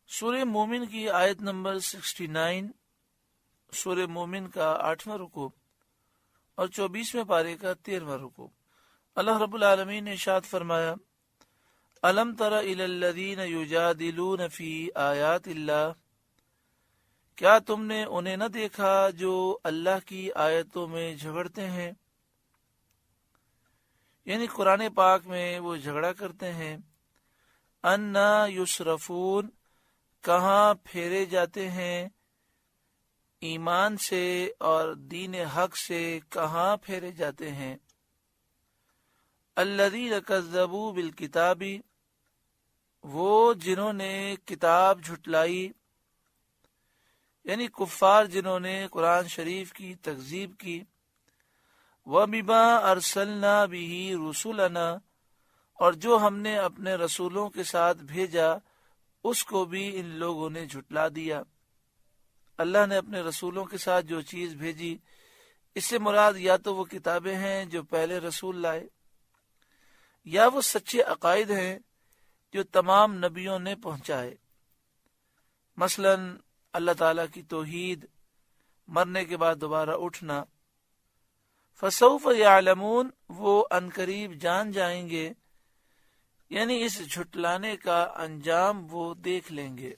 سورہ مومن کی آیت نمبر 69، سورہ مومن کا 8واں رکوع اور 24ویں پارے کا 13واں رکوع۔ اللہ رب العالمین نے ارشاد فرمایا، الم تر الی الذین یجادلون فی آیات اللہ، کیا تم نے انہیں نہ دیکھا جو اللہ کی آیتوں میں جھگڑتے ہیں، یعنی قرآن پاک میں وہ جھگڑا کرتے ہیں، انا یصرفون، کہاں پھیرے جاتے ہیں، ایمان سے اور دین حق سے کہاں پھیرے جاتے ہیں، الذین کذبوا بالکتاب، وہ جنہوں نے کتاب جھٹلائی، یعنی کفار جنہوں نے قرآن شریف کی تکذیب کی، وَبِمَا أَرْسَلْنَا بِهِ رُسُلَنَا، اور جو ہم نے اپنے رسولوں کے ساتھ بھیجا اس کو بھی ان لوگوں نے جھٹلا دیا۔ اللہ نے اپنے رسولوں کے ساتھ جو چیز بھیجی، اس سے مراد یا تو وہ کتابیں ہیں جو پہلے رسول لائے، یا وہ سچے عقائد ہیں جو تمام نبیوں نے پہنچائے، مثلا اللہ تعالیٰ کی توحید، مرنے کے بعد دوبارہ اٹھنا۔ فسوف یعلمون، وہ عنقریب جان جائیں گے، یعنی اس جھٹلانے کا انجام وہ دیکھ لیں گے۔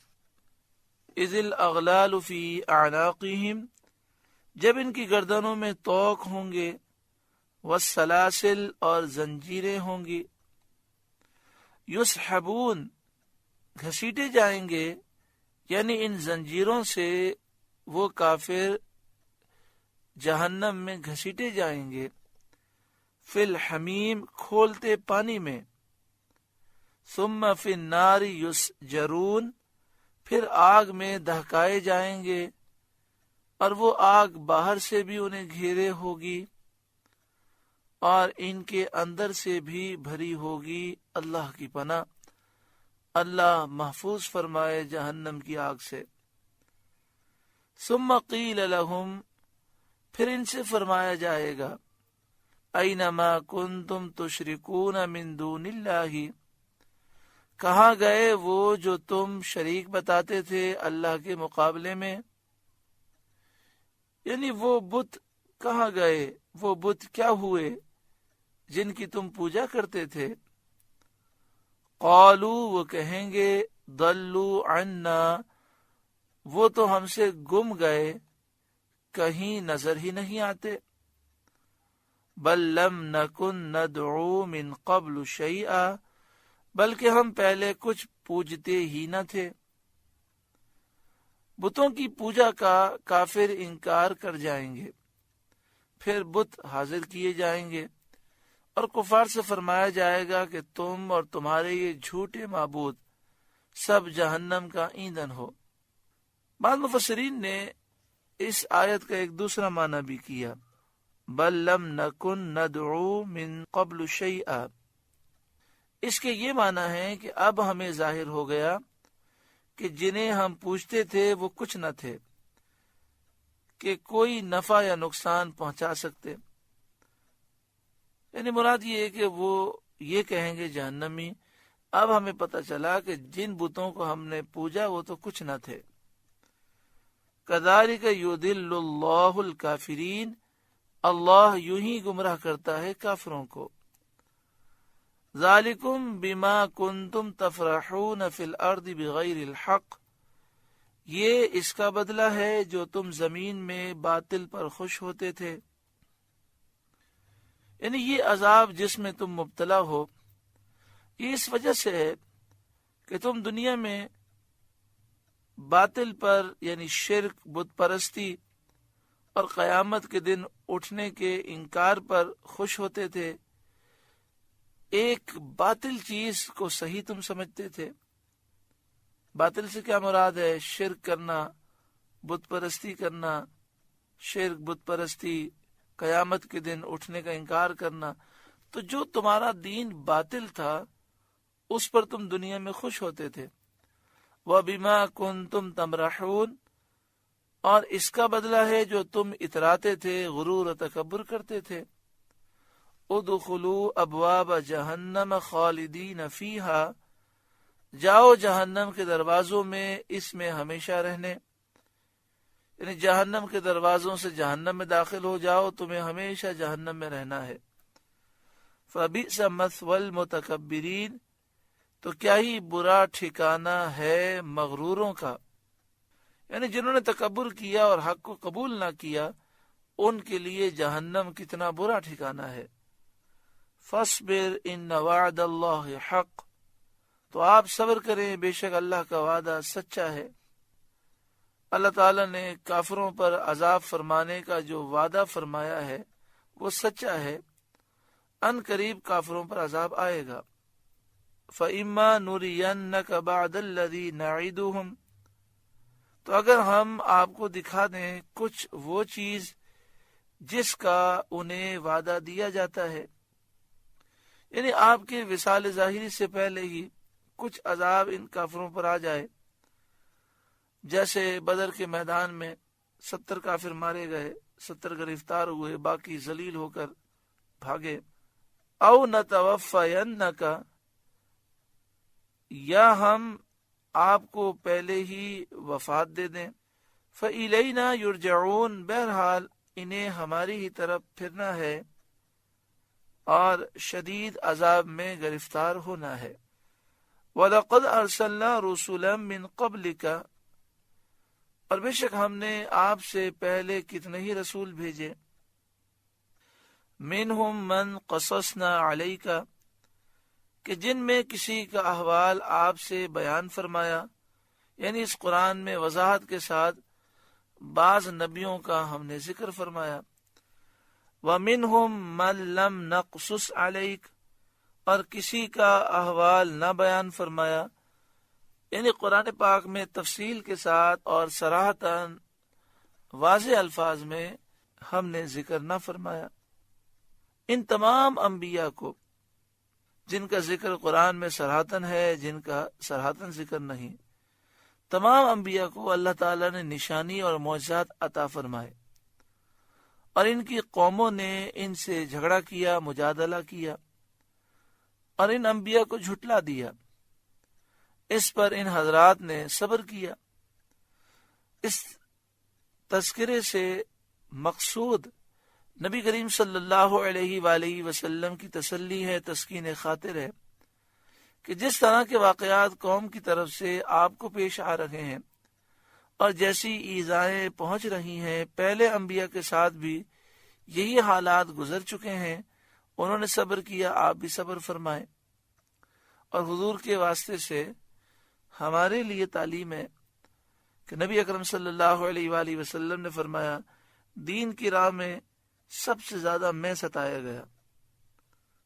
اذ الاغلال فی اعناقہم، جب ان کی گردنوں میں طوق ہوں گے، والسلاسل، اور زنجیریں ہوں گی، یسحبون، گھسیٹے جائیں گے، یعنی ان زنجیروں سے وہ کافر جہنم میں گھسیٹے جائیں گے، فی الحمیم، کھولتے پانی میں، ثم فی النار یسجرون، پھر آگ میں دہکائے جائیں گے، اور وہ آگ باہر سے بھی انہیں گھیرے ہوگی اور ان کے اندر سے بھی بھری ہوگی۔ اللہ کی پناہ، اللہ محفوظ فرمائے جہنم کی آگ سے۔ ثم قیل لہم، پھر ان سے فرمایا جائے گا، اینما کنتم تشرکون من دون اللہ، کہاں گئے وہ جو تم شریک بتاتے تھے اللہ کے مقابلے میں، یعنی وہ بت کہاں گئے، وہ بت کیا ہوئے جن کی تم پوجا کرتے تھے۔ قالو، وہ کہیں گے، ضلوا عنا، وہ تو ہم سے گم گئے، کہیں نظر ہی نہیں آتے۔ بل لم نکن ندعو من قبل شیئا، بلکہ ہم پہلے کچھ پوجتے ہی نہ تھے۔ بتوں کی پوجا کا کافر انکار کر جائیں گے، پھر بت حاضر کیے جائیں گے اور کفار سے فرمایا جائے گا کہ تم اور تمہارے یہ جھوٹے معبود سب جہنم کا ایندھن ہو۔ بعض مفسرین نے اس آیت کا ایک دوسرا معنی بھی کیا، بل لم نکن ندعو من قبل شیئا، اس کے یہ معنی ہے کہ اب ہمیں ظاہر ہو گیا کہ جنہیں ہم پوچھتے تھے وہ کچھ نہ تھے کہ کوئی نفع یا نقصان پہنچا سکتے، یعنی مراد یہ ہے کہ وہ یہ کہیں گے جہنمی، اب ہمیں پتہ چلا کہ جن بتوں کو ہم نے پوجا وہ تو کچھ نہ تھے۔ کذالک یضل اللہ الکافرین، اللہ یوں ہی گمراہ کرتا ہے کافروں کو۔ ذالکم بما کنتم تفرحون فی الارض بغیر الحق، یہ اس کا بدلہ ہے جو تم زمین میں باطل پر خوش ہوتے تھے، یعنی یہ عذاب جس میں تم مبتلا ہو یہ اس وجہ سے ہے کہ تم دنیا میں باطل پر یعنی شرک، بت پرستی اور قیامت کے دن اٹھنے کے انکار پر خوش ہوتے تھے۔ ایک باطل چیز کو صحیح تم سمجھتے تھے۔ باطل سے کیا مراد ہے؟ شرک کرنا، بت پرستی کرنا، شرک، بت پرستی، قیامت کے دن اٹھنے کا انکار کرنا۔ تو جو تمہارا دین باطل تھا اس پر تم دنیا میں خوش ہوتے تھے۔ وَبِمَا كُنْتُمْ تَمْرَحُونَ، اور اس کا بدلہ ہے جو تم اتراتے تھے، غرور و تکبر کرتے تھے۔ ادخلوا ابواب جہنم خالدین فیہا، جاؤ جہنم کے دروازوں میں اس میں ہمیشہ رہنے، یعنی جہنم کے دروازوں سے جہنم میں داخل ہو جاؤ، تمہیں ہمیشہ جہنم میں رہنا ہے۔ فبئس مثوى المتکبرین، تو کیا ہی برا ٹھکانہ ہے مغروروں کا، یعنی جنہوں نے تکبر کیا اور حق کو قبول نہ کیا، ان کے لیے جہنم کتنا برا ٹھکانہ ہے۔ فاصبر ان وعد اللہ حق، تو آپ صبر کریں، بے شک اللہ کا وعدہ سچا ہے۔ اللہ تعالیٰ نے کافروں پر عذاب فرمانے کا جو وعدہ فرمایا ہے وہ سچا ہے، ان قریب کافروں پر عذاب آئے گا۔ فَإِمَّا نُرِيَنَّكَ بَعْدَ الَّذِي نَعِدُهُمْ، تو اگر ہم آپ کو دکھا دیں کچھ وہ چیز جس کا انہیں وعدہ دیا جاتا ہے، یعنی آپ کے وصال ظاہری سے پہلے ہی کچھ عذاب ان کافروں پر آ جائے، جیسے بدر کے میدان میں 70 کافر مارے گئے، 70 گرفتار ہوئے، باقی ذلیل ہو کر بھاگے۔ او نتوفینک، یا ہم آپ کو پہلے ہی وفات دے دیں۔ فإلینا یرجعون، بہرحال انہیں ہماری ہی طرف پھرنا ہے اور شدید عذاب میں گرفتار ہونا ہے۔ وَلَقَدْ أَرْسَلْنَا رُسُلًا مِّن قَبْلِكَ، اور بے شک ہم نے آپ سے پہلے کتنے ہی رسول بھیجے۔ مِنْهُمْ مَنْ قَصَصْنَا عَلَيْكَ، کہ جن میں کسی کا احوال آپ سے بیان فرمایا، یعنی اس قرآن میں وضاحت کے ساتھ بعض نبیوں کا ہم نے ذکر فرمایا۔ وَمِنْهُمْ مَنْ لَمْ نَقْصُصْ عَلَيْكَ، اور کسی کا احوال نہ بیان فرمایا، یعنی قرآن پاک میں تفصیل کے ساتھ اور صراحتاً واضح الفاظ میں ہم نے ذکر نہ فرمایا۔ ان تمام انبیاء کو جن کا ذکر قرآن میں صراحتاً ہے، جن کا صراحتاً ذکر نہیں، تمام انبیاء کو اللہ تعالیٰ نے نشانی اور معجزات عطا فرمائے، اور ان کی قوموں نے ان سے جھگڑا کیا، مجادلہ کیا، اور ان انبیاء کو جھٹلا دیا۔ اس پر ان حضرات نے صبر کیا۔ اس تذکرے سے مقصود نبی کریم صلی اللہ علیہ وآلہ وسلم کی تسلی ہے، تسکین خاطر ہے کہ جس طرح کے واقعات قوم کی طرف سے آپ کو پیش آ رہے ہیں اور جیسی ایذائیں پہنچ رہی ہیں، پہلے انبیاء کے ساتھ بھی یہی حالات گزر چکے ہیں، انہوں نے صبر کیا، آپ بھی صبر فرمائیں۔ اور حضور کے واسطے سے ہمارے لیے تعلیم ہے کہ نبی اکرم صلی اللہ علیہ وآلہ وسلم نے فرمایا، دین کی راہ میں سب سے زیادہ میں ستایا گیا،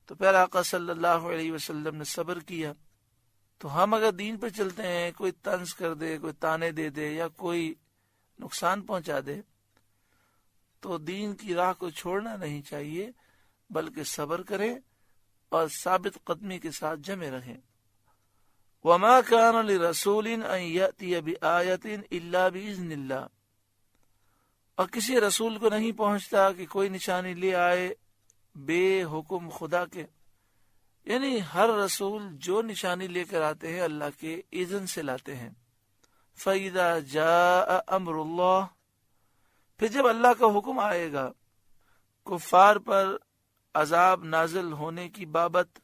تو پیارا آقا صلی اللہ علیہ وسلم نے صبر کیا۔ تو ہم اگر دین پہ چلتے ہیں، کوئی طنز کر دے، کوئی تانے دے دے یا کوئی نقصان پہنچا دے، تو دین کی راہ کو چھوڑنا نہیں چاہیے، بلکہ صبر کریں اور ثابت قدمی کے ساتھ جمے رہیں۔ وَمَا كَانَ لِرَسُولٍ أَن يَأْتِيَ بِآيَةٍ إِلَّا بِإِذْنِ اللَّهِ، اور کسی رسول کو نہیں پہنچتا کہ کوئی نشانی لے آئے بے حکم خدا کے، یعنی ہر رسول جو نشانی لے کر آتے ہیں اللہ کے اذن سے لاتے ہیں۔ فَإِذَا جَاءَ أَمْرُ اللَّهِ، پھر جب اللہ کا حکم آئے گا کفار پر عذاب نازل ہونے کی بابت،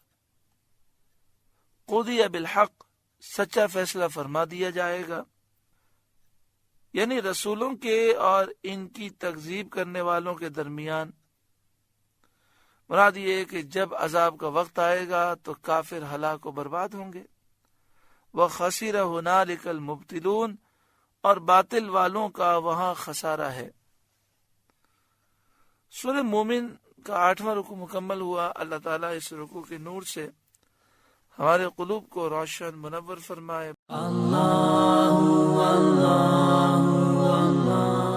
قُضِیَ بِالْحَقِّ، سچا فیصلہ فرما دیا جائے گا، یعنی رسولوں کے اور ان کی تکذیب کرنے والوں کے درمیان۔ مراد یہ ہے کہ جب عذاب کا وقت آئے گا تو کافر ہلاک و برباد ہوں گے۔ وَخَسِرَ هُنَالِكَ الْمُبْطِلُونَ، اور باطل والوں کا وہاں خسارہ ہے۔ سورہ مومن کا 8واں رکوع مکمل ہوا۔ اللہ تعالیٰ اس رکوع کے نور سے ہمارے قلوب کو روشن منور فرمائے۔ اللہ اللہ اللہ